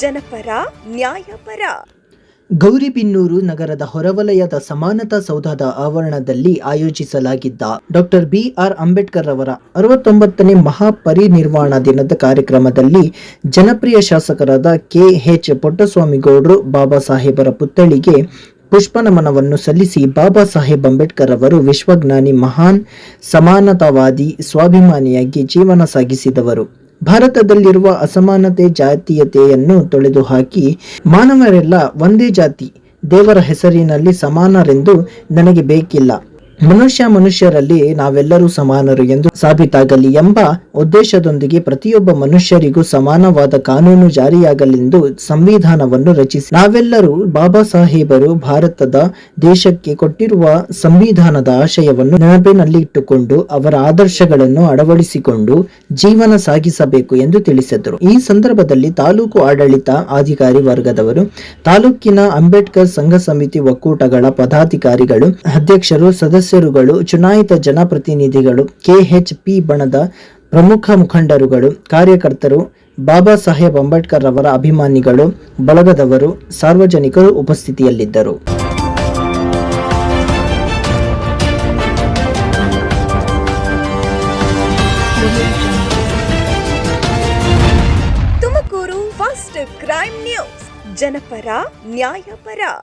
ಜನಪರ ನ್ಯಾಯಪರ. ಗೌರಿಬಿದನೂರು ನಗರದ ಹೊರವಲಯದ ಸಮಾನತಾ ಸೌಧದ ಆವರಣದಲ್ಲಿ ಆಯೋಜಿಸಲಾಗಿದ್ದ ಡಾಕ್ಟರ್ ಬಿ.ಆರ್. ಅಂಬೇಡ್ಕರ್ ಅವರ 69ನೇ ಮಹಾಪರಿನಿರ್ವಾಣ ದಿನದ ಕಾರ್ಯಕ್ರಮದಲ್ಲಿ ಜನಪ್ರಿಯ ಶಾಸಕರಾದ ಕೆ.ಎಚ್. ಪುಟ್ಟಸ್ವಾಮಿಗೌಡರು ಬಾಬಾ ಸಾಹೇಬರ ಪುತ್ಥಳಿಗೆ ಪುಷ್ಪ ನಮನವನ್ನು ಸಲ್ಲಿಸಿ ಬಾಬಾ ಸಾಹೇಬ್ ಅಂಬೇಡ್ಕರ್ ಅವರು ವಿಶ್ವಜ್ಞಾನಿ, ಮಹಾನ್ ಸಮಾನತಾವಾದಿ, ಸ್ವಾಭಿಮಾನಿಯಾಗಿ ಜೀವನ ಸಾಗಿಸಿದವರು. ಭಾರತದಲ್ಲಿರುವ ಅಸಮಾನತೆ, ಜಾತೀಯತೆಯನ್ನು ತೊಡೆದುಹಾಕಿ ಮಾನವರೆಲ್ಲ ಒಂದೇ ಜಾತಿ, ದೇವರ ಹೆಸರಿನಲ್ಲಿ ಸಮಾನರೆಂದು ನನಗೆ ಬೇಕಿಲ್ಲ, ಮನುಷ್ಯರಲ್ಲಿ ನಾವೆಲ್ಲರೂ ಸಮಾನರು ಎಂದು ಸಾಬೀತಾಗಲಿ ಎಂಬ ಉದ್ದೇಶದೊಂದಿಗೆ ಪ್ರತಿಯೊಬ್ಬ ಮನುಷ್ಯರಿಗೂ ಸಮಾನವಾದ ಕಾನೂನು ಜಾರಿಯಾಗಲೆಂದು ಸಂವಿಧಾನವನ್ನು ರಚಿಸಿ ನಾವೆಲ್ಲರೂ ಬಾಬಾ ಸಾಹೇಬರು ಭಾರತದ ದೇಶಕ್ಕೆ ಕೊಟ್ಟಿರುವ ಸಂವಿಧಾನದ ಆಶಯವನ್ನು ನೆನಪಿನಲ್ಲಿಟ್ಟುಕೊಂಡು ಅವರ ಆದರ್ಶಗಳನ್ನು ಅಳವಡಿಸಿಕೊಂಡು ಜೀವನ ಸಾಗಿಸಬೇಕು ಎಂದು ತಿಳಿಸಿದರು. ಈ ಸಂದರ್ಭದಲ್ಲಿ ತಾಲೂಕು ಆಡಳಿತ ಅಧಿಕಾರಿ ವರ್ಗದವರು, ತಾಲೂಕಿನ ಅಂಬೇಡ್ಕರ್ ಸಂಘ ಸಮಿತಿ ಒಕ್ಕೂಟಗಳ ಪದಾಧಿಕಾರಿಗಳು, ಅಧ್ಯಕ್ಷರು, ಸದಸ್ಯರುಗಳು, ಚುನಾಯಿತ ಜನಪ್ರತಿನಿಧಿಗಳು, ಕೆಎಚ್ಪಿ ಬಣದ ಪ್ರಮುಖ ಮುಖಂಡರುಗಳು, ಕಾರ್ಯಕರ್ತರು, ಬಾಬಾ ಸಾಹೇಬ್ ಅಂಬೇಡ್ಕರ್ ಅವರ ಅಭಿಮಾನಿಗಳು, ಬಳಗದವರು, ಸಾರ್ವಜನಿಕರು ಉಪಸ್ಥಿತಿಯಲ್ಲಿದ್ದರು. ತುಮಕೂರು ಫಸ್ಟ್ ಕ್ರೈಮ್ ನ್ಯೂಸ್, ಜನಪರ ನ್ಯಾಯಪರ.